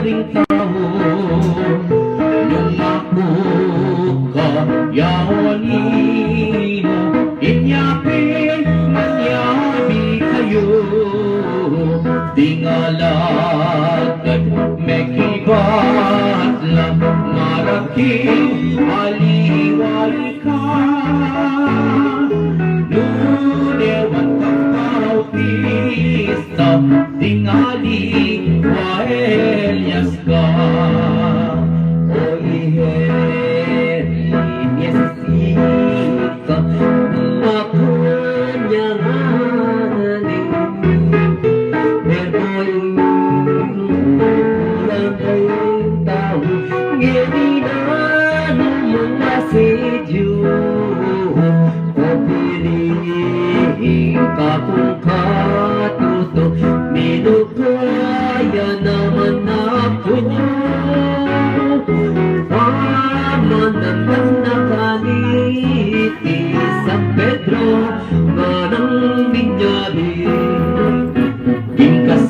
ring tao nung ako kayawalino inyapin manyabi kayo dingalagad mekibat lang maraking aliwali ka nunewan kapautista tingali waelyas ka o iheri niesika makunyanganing mergoy ulang kayong tao ngeninano mga sedyo kapilihin ka kung katuto minukaya naman ako pamanandang nakaniti San Pedro manang binyabi ingkas